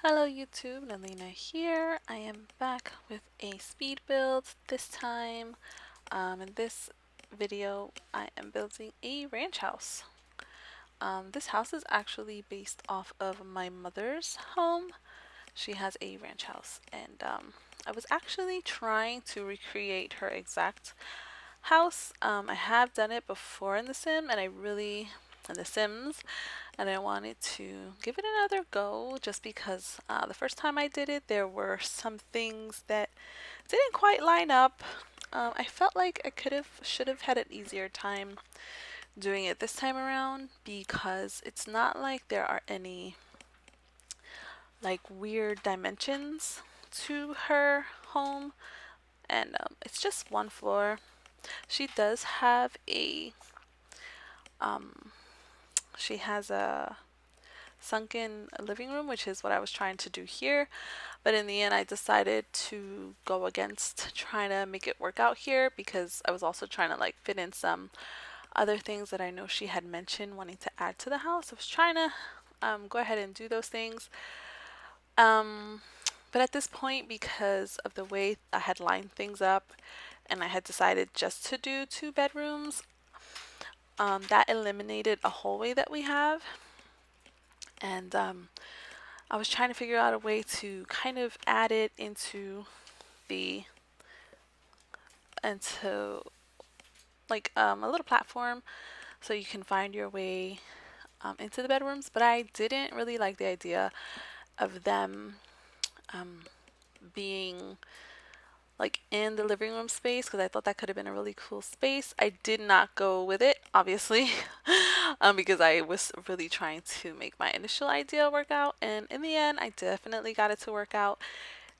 Hello YouTube, Nalynna here. I am back with a speed build. This time, in this video, I am building a ranch house. This house is actually based off of my mother's home. She has a ranch house, and I was actually trying to recreate her exact house. I have done it before in The Sims, and I wanted to give it another go just because the first time I did it, there were some things that didn't quite line up. I felt like should have had an easier time doing it this time around because it's not like there are any like weird dimensions to her home, and it's just one floor. She does have um, she has a sunken living room, which is what I was trying to do here. But in the end, I decided to go against trying to make it work out here because I was also trying to like fit in some other things that I know she had mentioned wanting to add to the house. I was trying to go ahead and do those things. But at this point, because of the way I had lined things up and I had decided just to do 2 bedrooms, that eliminated a hallway that we have. And I was trying to figure out a way to kind of add it the into like a little platform so you can find your way into the bedrooms. But I didn't really like the idea of them um, being like in the living room space because I thought that could have been a really cool space. I did not go with it, obviously, because I was really trying to make my initial idea work out. And in the end, I definitely got it to work out.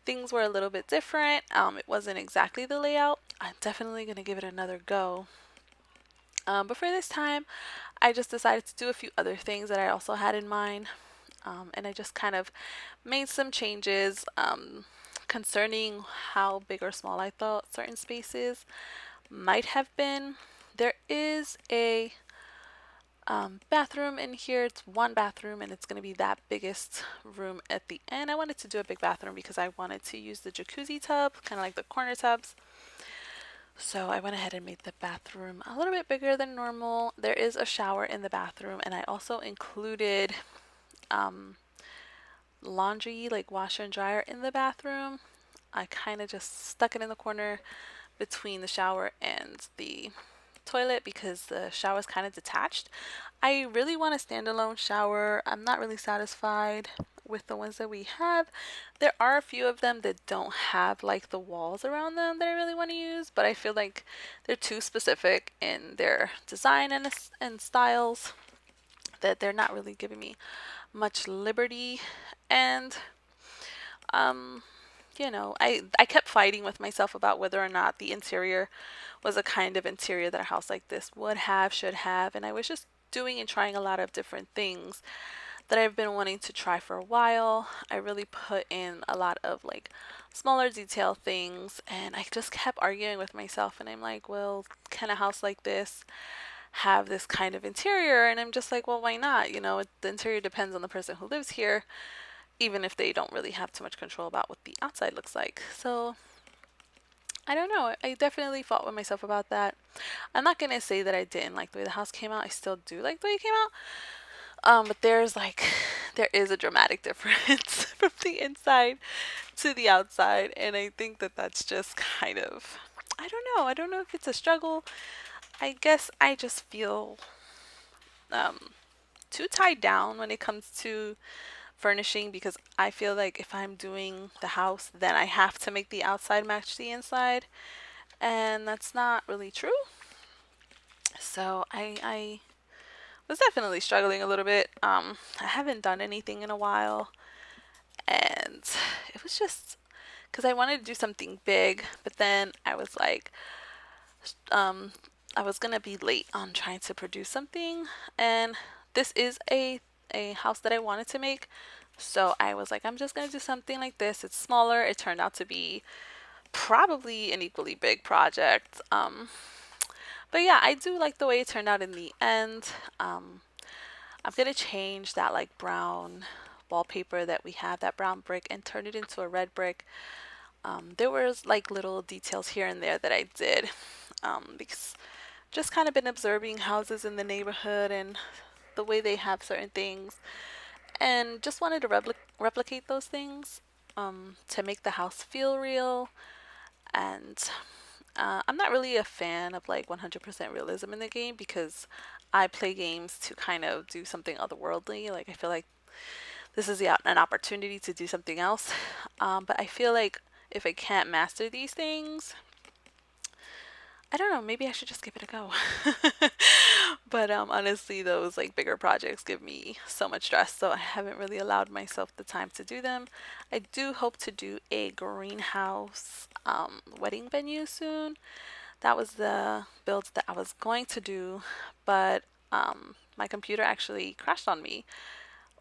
Things were a little bit different. It wasn't exactly the layout. I'm definitely going to give it another go. But for this time, I just decided to do a few other things that I also had in mind. And I just kind of made some changes concerning how big or small I thought certain spaces might have been. There is a bathroom in here. It's one bathroom and it's going to be that biggest room at the end. I wanted to do a big bathroom because I wanted to use the jacuzzi tub, kind of like the corner tubs. So I went ahead and made the bathroom a little bit bigger than normal. There is a shower in the bathroom, and I also included um, laundry, like washer and dryer, in the bathroom. I kind of just stuck it in the corner between the shower and the toilet because the shower is kind of detached. I really want a standalone shower. I'm not really satisfied with the ones that we have. There are a few of them that don't have like the walls around them that I really want to use, but I feel like they're too specific in their design and styles that they're not really giving me much liberty. And um I kept fighting with myself about whether or not the interior was a kind of interior that a house like this would have, should have, and I was just doing and trying a lot of different things that I've been wanting to try for a while. I really put in a lot of like smaller detail things, and I just kept arguing with myself, and I'm like, well, can a house like this have this kind of interior? And I'm just like, well, why not? The interior depends on the person who lives here, even if they don't really have too much control about what the outside looks like. So I don't know. I definitely fought with myself about that. I'm not gonna say that I didn't like the way the house came out. I still do like the way it came out. But there is a dramatic difference from the inside to the outside, and I think that that's just kind of, I don't know. I don't know if it's a struggle. I guess I just feel um, too tied down when it comes to furnishing because I feel like if I'm doing the house, then I have to make the outside match the inside, and that's not really true. So I was definitely struggling a little bit. I haven't done anything in a while, and it was just because I wanted to do something big, but then I was like, um, I was gonna be late on trying to produce something, and this is a house that I wanted to make. So I was like, I'm just gonna do something like this. It's smaller. It turned out to be probably an equally big project. But yeah, I do like the way it turned out in the end. I'm gonna change that like brown wallpaper that we have, that brown brick, and turn it into a red brick. There was like little details here and there that I did, because just kind of been observing houses in the neighborhood and the way they have certain things, and just wanted to replicate those things, to make the house feel real. And I'm not really a fan of like 100% realism in the game, because I play games to kind of do something otherworldly. Like, I feel like this is an opportunity to do something else. But I feel like if I can't master these things, I don't know, maybe I should just give it a go. But honestly, those like bigger projects give me so much stress, so I haven't really allowed myself the time to do them. I do hope to do a greenhouse wedding venue soon. That was the build that I was going to do, but my computer actually crashed on me,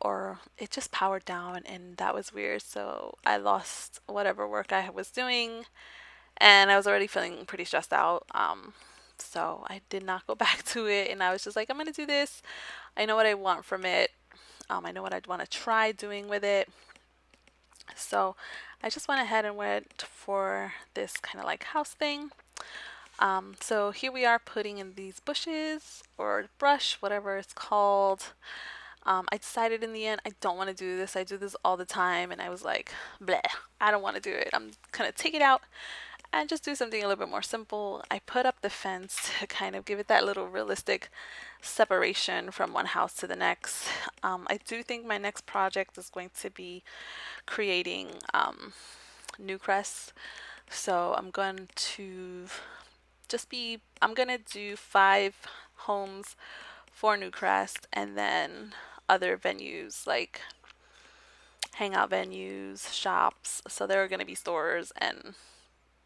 or it just powered down, and that was weird. So I lost whatever work I was doing, and I was already feeling pretty stressed out. So I did not go back to it, and I was just like, I'm gonna do this. I know what I want from it. I know what I'd want to try doing with it. So I just went ahead and went for this kind of like house thing. So here we are putting in these bushes or brush, whatever it's called. I decided in the end I don't want to do this. I do this all the time, and I was like, bleh, I don't want to do it. I'm gonna take it out and just do something a little bit more simple. I put up the fence to kind of give it that little realistic separation from one house to the next. I do think my next project is going to be creating new crests. So I'm gonna do 5 homes for Newcrest, and then other venues like hangout venues, shops. So there are gonna be stores and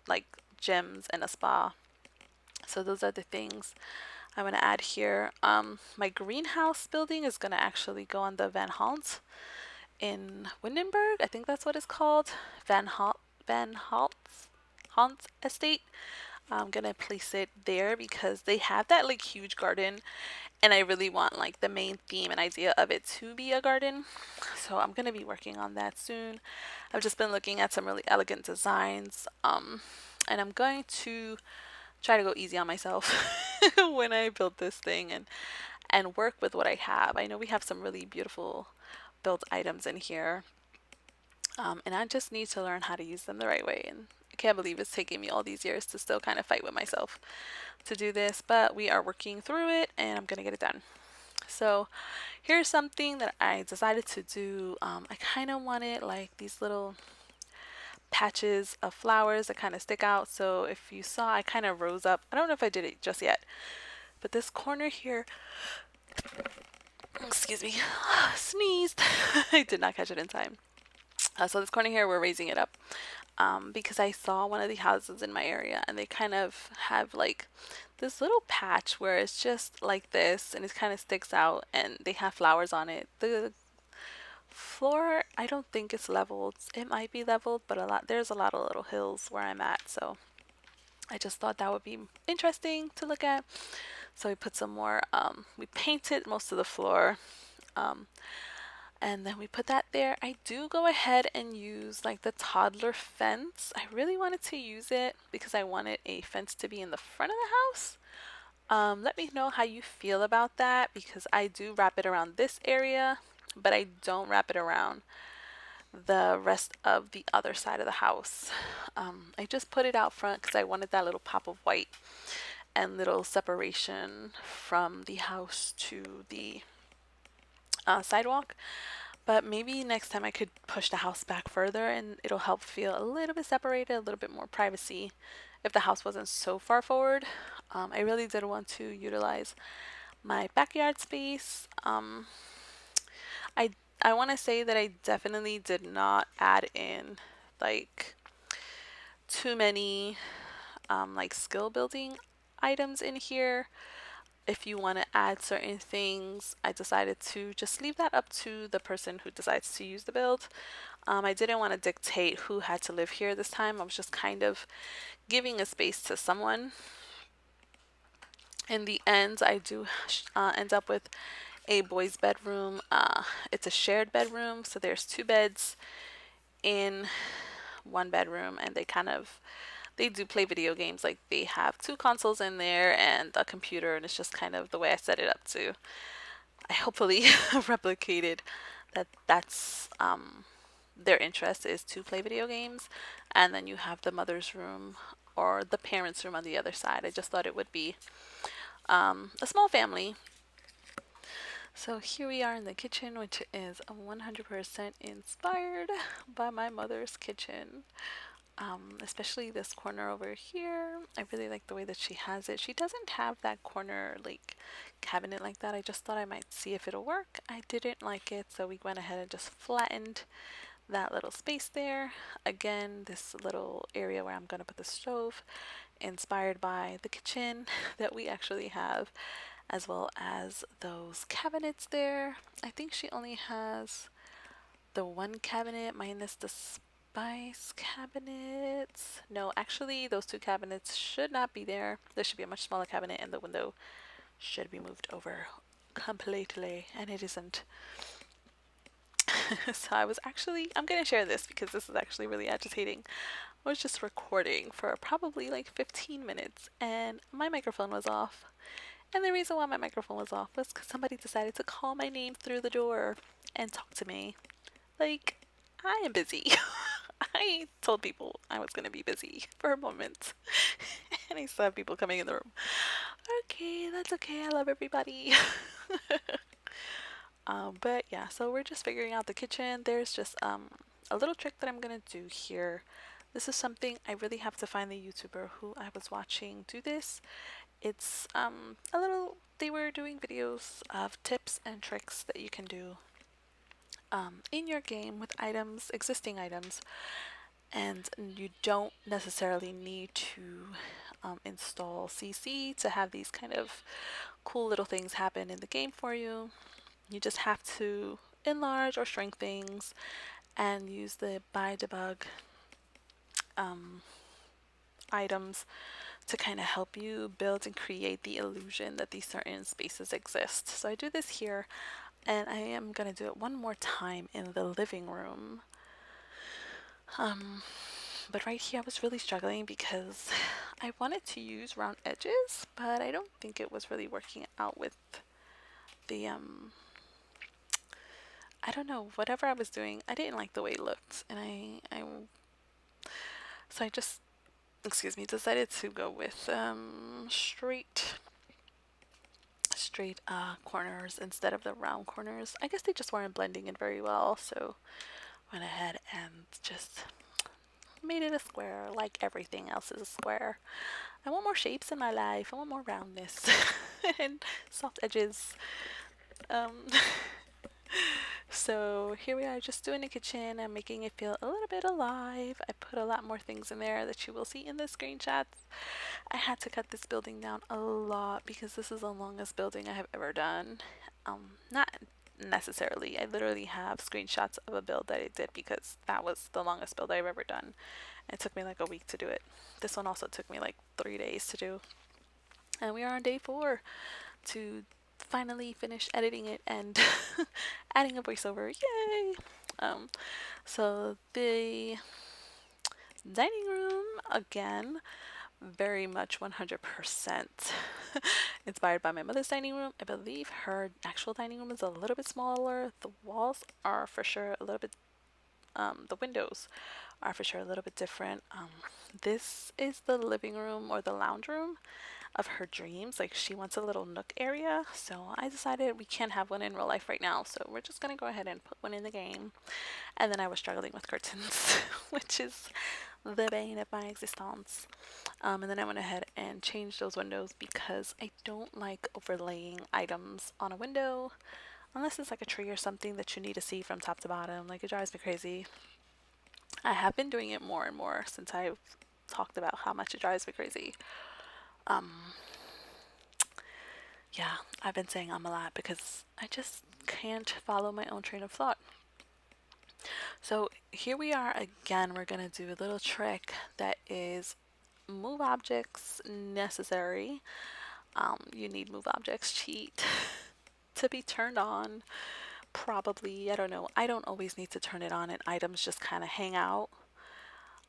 like gyms and a spa. So those are the things I'm gonna add here. My greenhouse building is gonna actually go on the Van Halt in Windenburg. I think that's what it's called. Van Halt estate. I'm gonna place it there because they have that like huge garden, and I really want like the main theme and idea of it to be a garden. So I'm gonna be working on that soon. I've just been looking at some really elegant designs, and I'm going to try to go easy on myself when I build this thing, and work with what I have. I know we have some really beautiful built items in here, and I just need to learn how to use them the right way. And I can't believe it's taking me all these years to still kind of fight with myself to do this, but we are working through it, and I'm gonna get it done. So here's something that I decided to do. I kind of wanted like these little patches of flowers that kind of stick out. So if you saw, I kind of rose up. I don't know if I did it just yet, but this corner here, excuse me, sneezed. I did not catch it in time. So this corner here, we're raising it up, because I saw one of the houses in my area, and they kind of have like this little patch where it's just like this, and it kind of sticks out, and they have flowers on it. The floor, I don't think it's leveled. It might be leveled, but there's a lot of little hills where I'm at, so I just thought that would be interesting to look at. So we put some more, we painted most of the floor, and then we put that there. I do go ahead and use like the Toddler Fence. I really wanted to use it because I wanted a fence to be in the front of the house. Let me know how you feel about that, because I do wrap it around this area, but I don't wrap it around the rest of the other side of the house. I just put it out front because I wanted that little pop of white and little separation from the house to the sidewalk. But maybe next time I could push the house back further, and it'll help feel a little bit separated, a little bit more privacy if the house wasn't so far forward. I really did want to utilize my backyard space. I I want to say that I definitely did not add in like too many like skill building items in here. If you want to add certain things, I decided to just leave that up to the person who decides to use the build. I didn't want to dictate who had to live here this time. I was just kind of giving a space to someone. In the end, I do end up with a boys' bedroom. It's a shared bedroom, so there's two beds in one bedroom, and they do play video games. Like they have two consoles in there and a computer, and it's just kind of the way I set it up to. I hopefully replicated that's their interest is to play video games, and then you have the mother's room or the parents' room on the other side. I just thought it would be a small family. So here we are in the kitchen, which is 100% inspired by my mother's kitchen. Especially this corner over here. I really like the way that she has it. She doesn't have that corner like cabinet like that. I just thought I might see if it'll work. I didn't like it, so we went ahead and just flattened that little space there. Again, this little area where I'm going to put the stove, inspired by the kitchen that we actually have, as well as those cabinets there. I think she only has the one cabinet minus the spice cabinets. No, actually, those two cabinets should not be there. There should be a much smaller cabinet, and the window should be moved over completely, and it isn't. So I'm going to share this because this is actually really agitating. I was just recording for probably like 15 minutes, and my microphone was off. And the reason why my microphone was off was because somebody decided to call my name through the door and talk to me. Like, I am busy. I told people I was going to be busy for a moment. And I still have people coming in the room. Okay, that's okay. I love everybody. But yeah, so we're just figuring out the kitchen. There's just a little trick that I'm going to do here. This is something I really have to find the YouTuber who I was watching do this. It's they were doing videos of tips and tricks that you can do in your game with items, existing items, and you don't necessarily need to install CC to have these kind of cool little things happen in the game for you. You just have to enlarge or shrink things and use the buy debug items to kind of help you build and create the illusion that these certain spaces exist. So I do this here, and I am going to do it one more time in the living room. But right here I was really struggling because I wanted to use round edges, but I don't think it was really working out with the I don't know, whatever I was doing, I didn't like the way it looked, and so I just, excuse me, decided to go with straight corners instead of the round corners. I guess they just weren't blending in very well, so went ahead and just made it a square, like everything else is a square. I want more shapes in my life. I want more roundness and soft edges. Um, so here we are, just doing the kitchen. I'm making it feel a little bit alive. I put a lot more things in there that you will see in the screenshots. I had to cut this building down a lot because this is the longest building I have ever done. Not necessarily. I literally have screenshots of a build that I did because that was the longest build I've ever done. It took me like a week to do it. This one also took me like 3 days to do. And we are on day 4 to finally finish editing it and adding a voiceover. Yay! So the dining room, again, very much 100% inspired by my mother's dining room. I believe her actual dining room is a little bit smaller. The walls are for sure a little bit, the windows are for sure a little bit different. This is the living room or the lounge room of her dreams. Like, she wants a little nook area, so I decided we can't have one in real life right now, so we're just gonna go ahead and put one in the game. And then I was struggling with curtains, which is the bane of my existence. And then I went ahead and changed those windows because I don't like overlaying items on a window unless it's like a tree or something that you need to see from top to bottom. Like, it drives me crazy. I have been doing it more and more since I've talked about how much it drives me crazy. Yeah, I've been saying a lot because I just can't follow my own train of thought. So here we are again. We're gonna do a little trick that is move objects necessary. You need move objects cheat. to be turned on. Probably, I don't know. I don't always need to turn it on and items just kind of hang out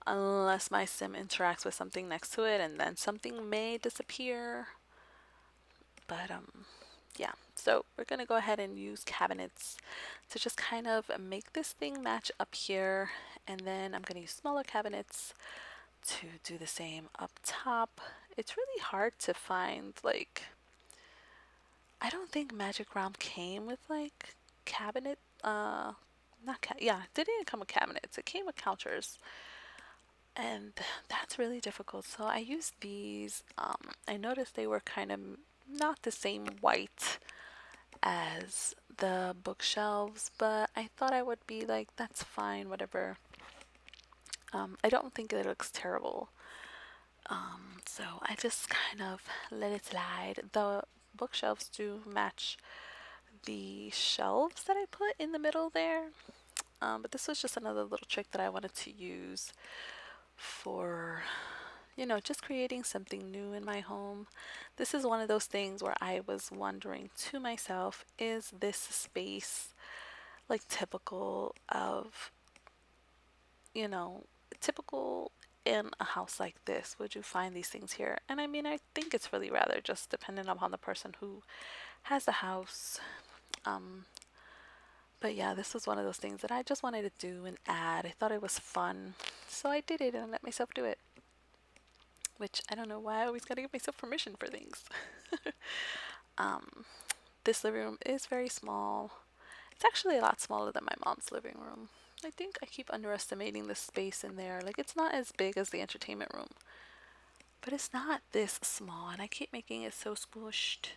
unless my sim interacts with something next to it, and then something may disappear. But yeah, so we're gonna go ahead and use cabinets to just kind of make this thing match up here, and then I'm gonna use smaller cabinets to do the same up top. It's really hard to find, like, I don't think Magic Realm came with like cabinet not yeah, it didn't come with cabinets, it came with counters, and that's really difficult. So I used these. I noticed they were kind of not the same white as the bookshelves, but I thought I would be like, that's fine, whatever. I don't think it looks terrible. So I just kind of let it slide. The bookshelves do match the shelves that I put in the middle there. But this was just another little trick that I wanted to use for, just creating something new in my home. This is one of those things where I was wondering to myself, is this space like typical of, you know, typical in a house like this? Would you find these things here? And I mean, I think it's really rather just dependent upon the person who has the house. Um, but yeah, this was one of those things that I just wanted to do and add. I thought it was fun, so I did it and let myself do it. Which I don't know why I always gotta give myself permission for things. um, this living room is very small. It's actually a lot smaller than my mom's living room. I think I keep underestimating the space in there. Like, it's not as big as the entertainment room, but it's not this small, and I keep making it so squished.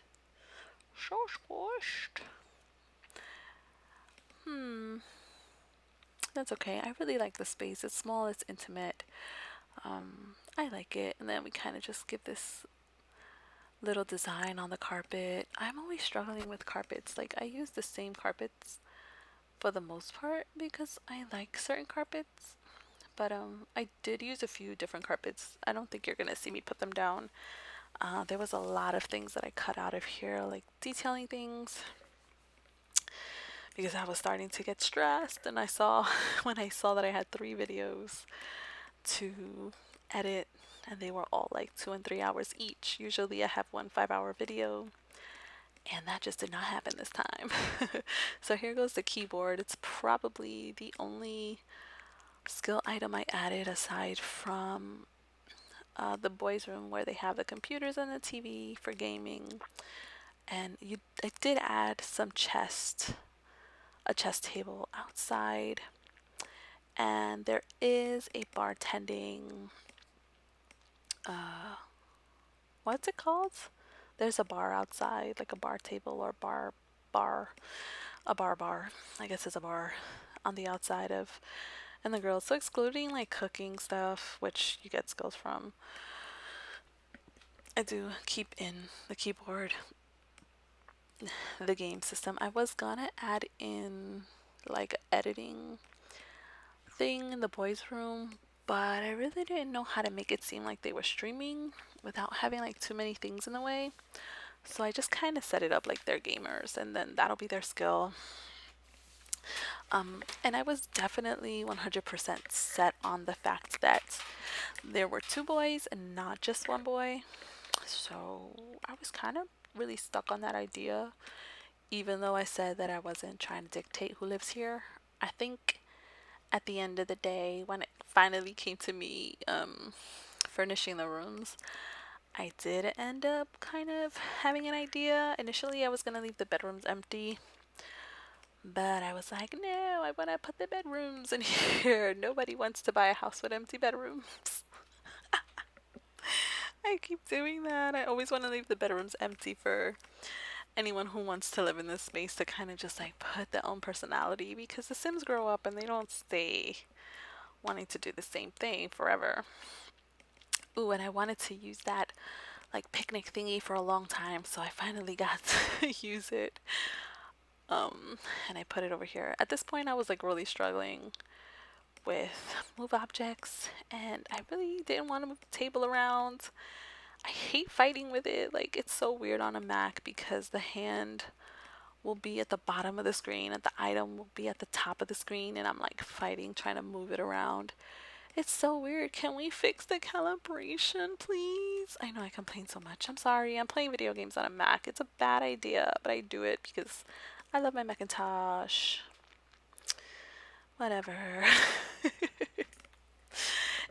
So squished. That's okay. I really like the space. It's small, it's intimate. I like it. And then we kind of just give this little design on the carpet. I'm always struggling with carpets. Like, I use the same carpets for the most part because I like certain carpets. But I did use a few different carpets. I don't think you're gonna see me put them down. There was a lot of things that I cut out of here, like detailing things, because I was starting to get stressed. And I saw when I saw that I had 3 videos to edit, and they were all like 2 and 3 hours each. Usually I have one 5-hour video, and that just did not happen this time. So here goes the keyboard. It's probably the only skill item I added aside from the boys' room where they have the computers and the TV for gaming. And I did add some a chest table outside, and there is a bartending what's it called? There's a bar outside, like a bar table or bar, a bar. I guess it's a bar on the outside of, and the girls. So excluding like cooking stuff, which you get skills from, I do keep in the keyboard the game system. I was gonna add in like editing thing in the boys' room, but I really didn't know how to make it seem like they were streaming without having like too many things in the way. So I just kind of set it up like they're gamers, and then that'll be their skill. And I was definitely 100% set on the fact that there were 2 boys and not just 1 boy. So I was kind of really stuck on that idea, even though I said that I wasn't trying to dictate who lives here. I think at the end of the day, when it finally came to me furnishing the rooms, I did end up kind of having an idea. Initially, I was going to leave the bedrooms empty, but I was like, no, I want to put the bedrooms in here. Nobody wants to buy a house with empty bedrooms. I keep doing that. I always want to leave the bedrooms empty for anyone who wants to live in this space to kind of just like put their own personality, because the Sims grow up and they don't stay wanting to do the same thing forever. Ooh, and I wanted to use that like picnic thingy for a long time, so I finally got to use it. And I put it over here. At this point, I was like really struggling with move objects, and I really didn't want to move the table around. I hate fighting with it. Like, it's so weird on a Mac because the hand will be at the bottom of the screen and the item will be at the top of the screen, and I'm like fighting trying to move it around. It's so weird. Can we fix the calibration, please? I know I complain so much. I'm sorry. I'm playing video games on a Mac. It's a bad idea, but I do it because I love my Macintosh. Whatever.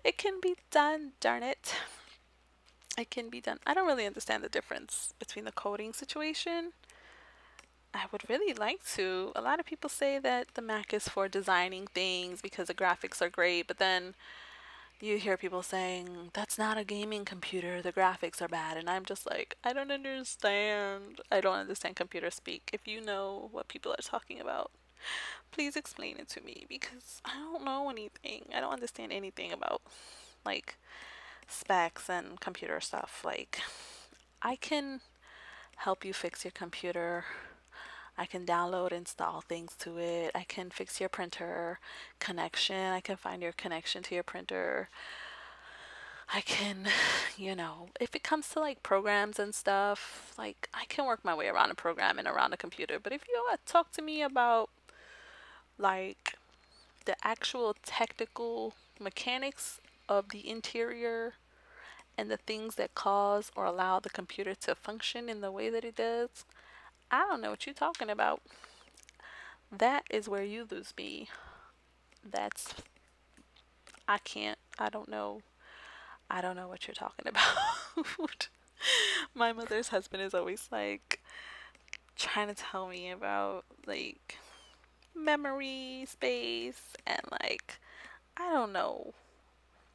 It can be done, darn it. It can be done. I don't really understand the difference between the coding situation. I would really like to. A lot of people say that the Mac is for designing things because the graphics are great, but then you hear people saying, that's not a gaming computer, the graphics are bad. And I'm just like, I don't understand. I don't understand computer speak. If you know what people are talking about, please explain it to me because I don't know anything. I don't understand anything about like specs and computer stuff. Like, I can help you fix your computer. I can download, install things to it. I can fix your printer connection. I can find your connection to your printer. I can, if it comes to like programs and stuff, like I can work my way around a program and around a computer. But if you talk to me about like the actual technical mechanics of the interior and the things that cause or allow the computer to function in the way that it does, I don't know what you're talking about. That is where you lose me. That's, I can't, I don't know. I don't know what you're talking about. My mother's husband is always like trying to tell me about like memory space and like I don't know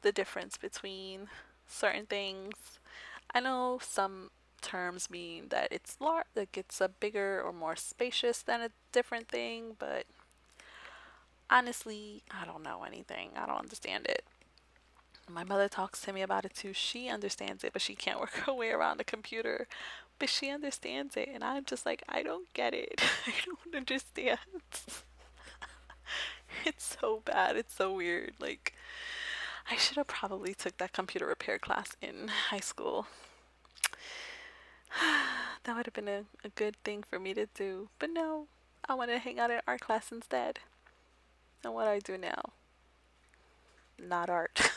the difference between certain things. I know some terms mean that it's like it's a bigger or more spacious than a different thing, but honestly, I don't know anything. I don't understand it. My mother talks to me about it too. She understands it, but she can't work her way around the computer. But she understands it, and I'm just like, I don't get it. I don't understand. It's so bad. It's so weird. Like, I should have probably took that computer repair class in high school. That would have been a good thing for me to do. But no, I want to hang out in art class instead. And what do I do now? Not art.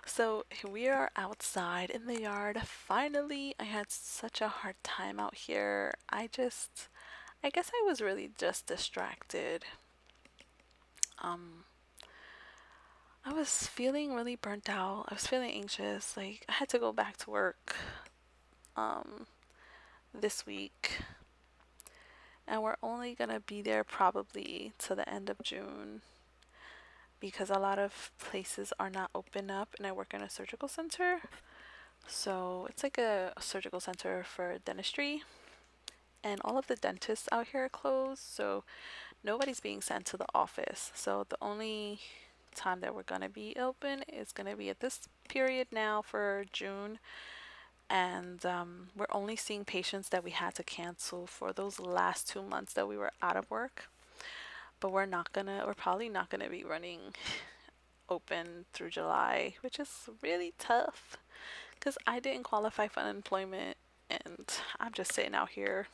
So we are outside in the yard. Finally, I had such a hard time out here. I guess I was really just distracted. Um, I was feeling really burnt out. I was feeling anxious. Like I had to go back to work um this week, and we're only gonna be there probably to the end of June because a lot of places are not open up, and I work in a surgical center. So it's like a surgical center for dentistry, and all of the dentists out here are closed, so nobody's being sent to the office. So the only time that we're gonna be open is gonna be at this period now for June, and we're only seeing patients that we had to cancel for those last 2 months that we were out of work. But we're probably not gonna be running open through July, which is really tough because I didn't qualify for unemployment, and I'm just sitting out here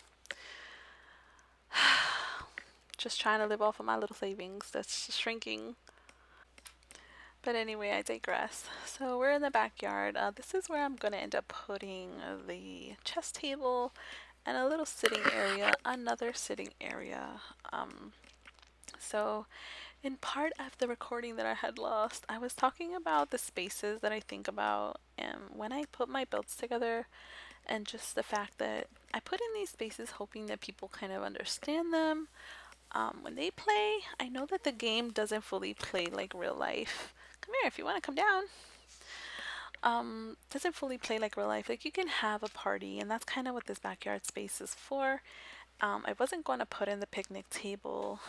just trying to live off of my little savings that's shrinking. But anyway, I digress. So we're in the backyard. This is where I'm going to end up putting the chess table and a little sitting area, another sitting area. So in part of the recording that I had lost, I was talking about the spaces that I think about and when I put my builds together, and just the fact that I put in these spaces hoping that people kind of understand them. When they play, I know that the game doesn't fully play like real life. Come here if you want to come down. Doesn't fully play like real life. Like you can have a party, and that's kind of what this backyard space is for. I wasn't going to put in the picnic table,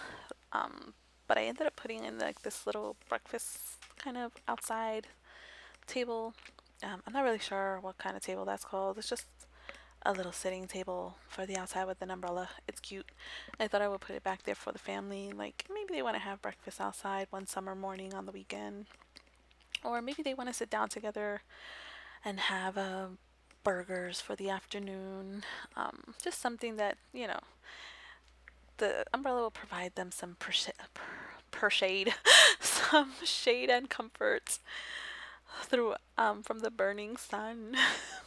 but I ended up putting in like this little breakfast kind of outside table. I'm not really sure what kind of table that's called. It's just a little sitting table for the outside with an umbrella. It's cute. I thought I would put it back there for the family. Like maybe they want to have breakfast outside one summer morning on the weekend. Or maybe they want to sit down together and have a burgers for the afternoon. Just something that, the umbrella will provide them some per shade, some shade and comfort through from the burning sun,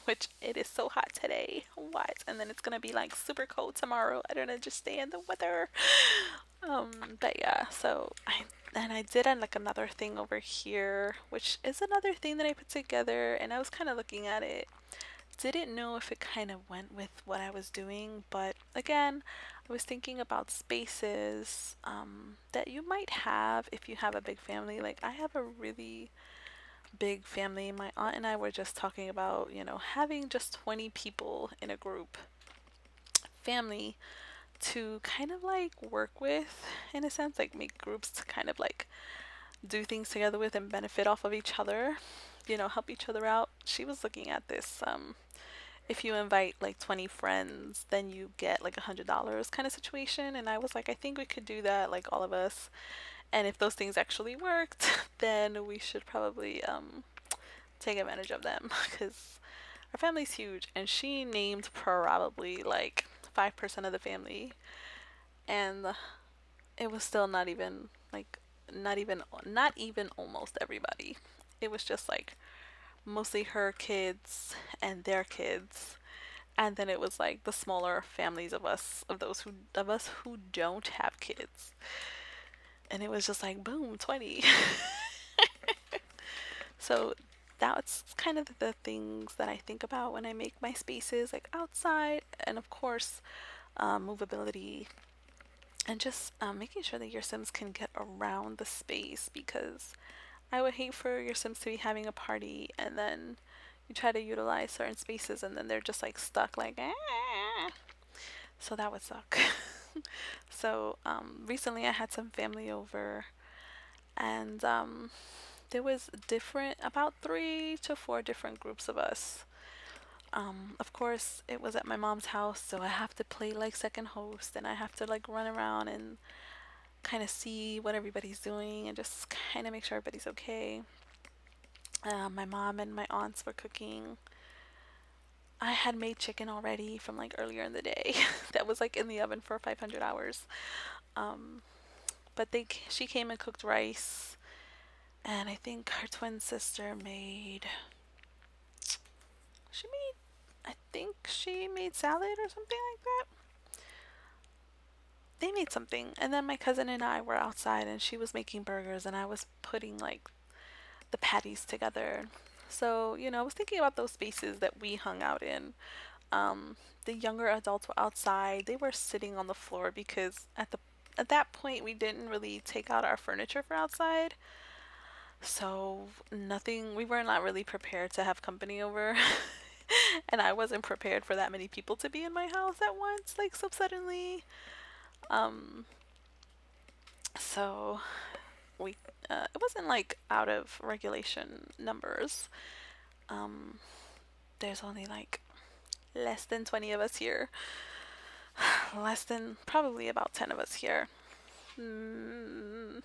which it is so hot today. What? And then it's gonna be like super cold tomorrow. I don't understand the weather. But yeah, I did like another thing over here, which is another thing that I put together, and I was kind of looking at it. Didn't know if it kind of went with what I was doing, but again, I was thinking about spaces that you might have if you have a big family. Like I have a really big family. My aunt and I were just talking about, having just 20 people in a group family to kind of like work with, in a sense, like make groups to kind of like do things together with and benefit off of each other, help each other out. She was looking at this if you invite like 20 friends, then you get like $100 kind of situation. And I was like, I think we could do that, like all of us. And if those things actually worked, then we should probably take advantage of them because our family's huge. And she named probably like 5% of the family. And it was still not even like, not even almost everybody. It was just like mostly her kids and their kids, and then it was like the smaller families of us who don't have kids, and it was just like boom, 20. So that's kind of the things that I think about when I make my spaces, like outside, and of course movability, and just making sure that your sims can get around the space, because I would hate for your sims to be having a party and then you try to utilize certain spaces and then they're just like stuck, like, ah. So that would suck. So recently I had some family over, and there was about 3 to 4 different groups of us. Of course, it was at my mom's house, so I have to play like second host, and I have to like run around and kind of see what everybody's doing and just kind of make sure everybody's okay. My mom and my aunts were cooking. I had made chicken already from like earlier in the day that was like in the oven for 500 hours. Um, but she came and cooked rice, and I think her twin sister I think she made salad or something like that. They made something, and then my cousin and I were outside, and she was making burgers, and I was putting like the patties together. So, I was thinking about those spaces that we hung out in. The younger adults were outside. They were sitting on the floor because at that point we didn't really take out our furniture for outside. So nothing we were not really prepared to have company over. And I wasn't prepared for that many people to be in my house at once, like so suddenly. Um so we it wasn't like out of regulation numbers. Um there's only like less than 20 of us here. Less than probably about 10 of us here. Mm,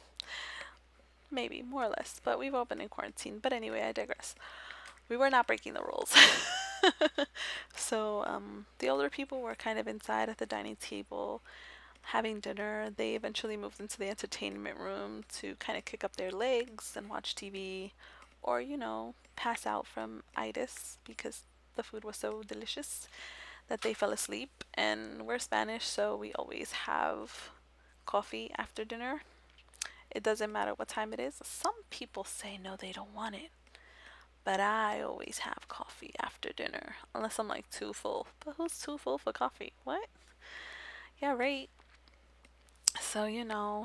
maybe more or less, but we've all been in quarantine. But anyway, I digress. We were not breaking the rules. So the older people were kind of inside at the dining table having dinner. They eventually moved into the entertainment room to kind of kick up their legs and watch TV, or pass out from itis because the food was so delicious that they fell asleep. And we're Spanish, so we always have coffee after dinner. It doesn't matter what time it is. Some people say no, they don't want it. But I always have coffee after dinner, unless I'm like too full. But who's too full for coffee? What? Yeah, right. So,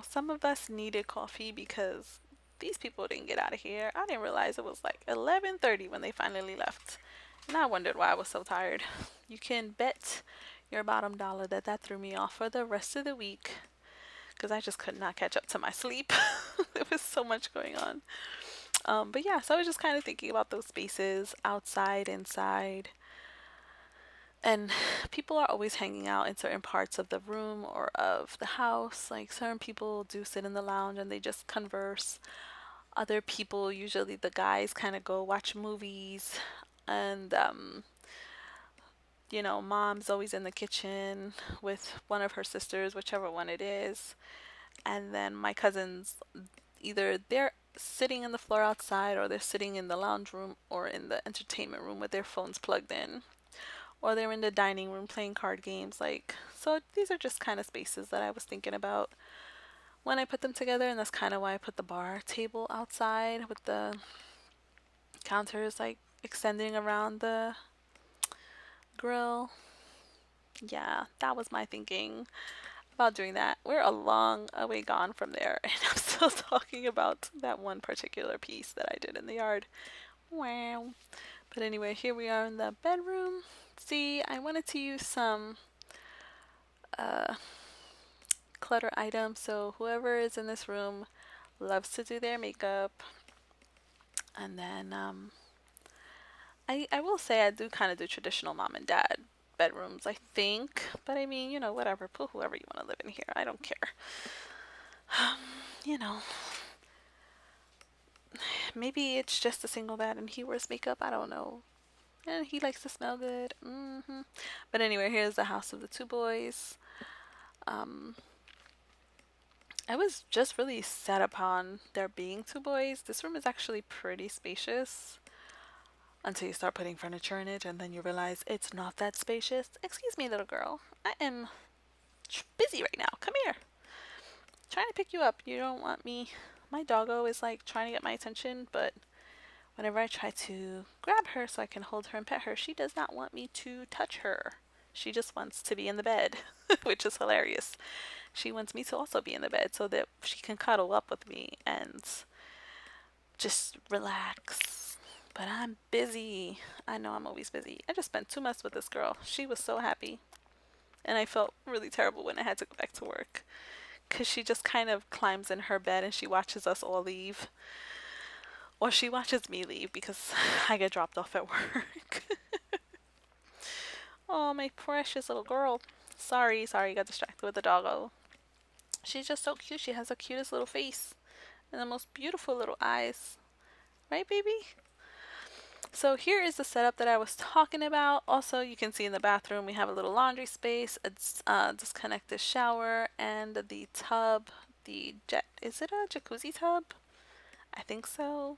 some of us needed coffee because these people didn't get out of here. I didn't realize it was like 11:30 when they finally left. And I wondered why I was so tired. You can bet your bottom dollar that that threw me off for the rest of the week because I just could not catch up to my sleep. There was so much going on. But yeah, so I was just kind of thinking about those spaces outside, inside. And people are always hanging out in certain parts of the room or of the house. Like certain people do sit in the lounge and they just converse. Other people, usually the guys, kind of go watch movies. And You know, mom's always in the kitchen with one of her sisters, whichever one it is. And then my cousins, either they're sitting in the floor outside, or they're sitting in the lounge room or in the entertainment room with their phones plugged in, or they're in the dining room playing card games. Like, so these are just kind of spaces that I was thinking about when I put them together, and that's kind of why I put the bar table outside with the counters like extending around the grill. Yeah, that was my thinking about doing that. We're a long way gone from there, and I'm still talking about that one particular piece that I did in the yard. Wow. But anyway, here we are in the bedroom. See, I wanted to use some uh, clutter items, so whoever is in this room loves to do their makeup. And then I will say I do kind of do traditional mom and dad bedrooms, I think. But I mean, you know, whatever. Put whoever you want to live in here. I don't care. You know, maybe it's just a single dad and he wears makeup. I don't know. And he likes to smell good. But anyway, here's the house of the two boys. Um, I was just really set upon there being two boys. This room is actually pretty spacious until you start putting furniture in it, and then you realize it's not that spacious. Excuse me, little girl. I am busy right now. Come here. Trying to pick you up. You don't want me. My doggo is like trying to get my attention, but whenever I try to grab her so I can hold her and pet her, she does not want me to touch her. She just wants to be in the bed, which is hilarious. She wants me to also be in the bed so that she can cuddle up with me and just relax. But I'm busy. I know I'm always busy. I just spent 2 months with this girl. She was so happy. And I felt really terrible when I had to go back to work. Because she just kind of climbs in her bed and she watches us all leave. Or she watches me leave because I get dropped off at work. Oh, my precious little girl. Sorry, got distracted with the doggo. She's just so cute. She has the cutest little face and the most beautiful little eyes. Right, baby? So here is the setup that I was talking about. Also, you can see in the bathroom we have a little laundry space, a disconnected shower, and the tub. Is it a jacuzzi tub? I think so.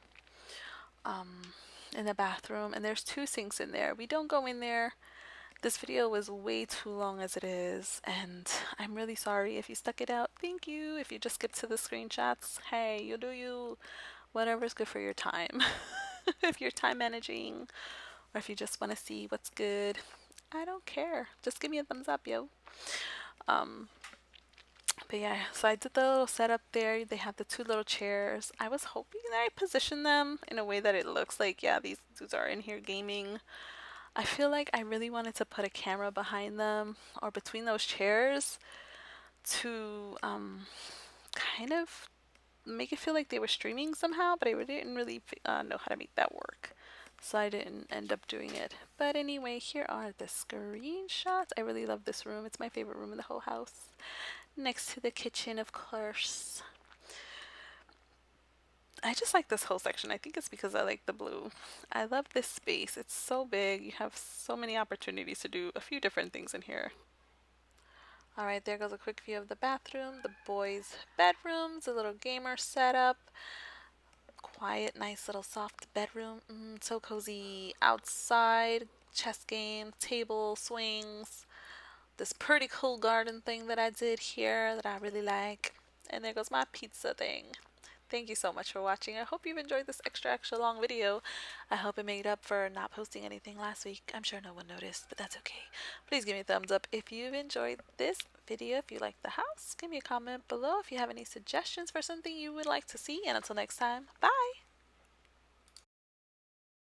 In the bathroom, and there's 2 sinks in there. We don't go in there. This video was way too long as it is, and I'm really sorry if you stuck it out. Thank you. If you just skip to the screenshots, hey, you do you. Whatever's good for your time. If you're time managing, or if you just want to see what's good, I don't care. Just give me a thumbs up, yo. But yeah, so I did the little setup there. They have the 2 little chairs. I was hoping that I positioned them in a way that it looks like, yeah, these dudes are in here gaming. I feel like I really wanted to put a camera behind them or between those chairs to kind of make it feel like they were streaming somehow, but I didn't really know how to make that work. So I didn't end up doing it. But anyway, here are the screenshots. I really love this room. It's my favorite room in the whole house. Next to the kitchen, of course. I just like this whole section. I think it's because I like the blue. I love this space. It's so big. You have so many opportunities to do a few different things in here. Alright, there goes a quick view of the bathroom, the boys' bedrooms, a little gamer setup. Quiet, nice little soft bedroom. So cozy. Outside, chess game, table, swings. This pretty cool garden thing that I did here that I really like. And there goes my pizza thing. Thank you so much for watching. I hope you've enjoyed this extra long video. I hope it made up for not posting anything last week. I'm sure no one noticed, but that's okay. Please give me a thumbs up if you've enjoyed this video. If you like the house, give me a comment below if you have any suggestions for something you would like to see. And until next time, bye!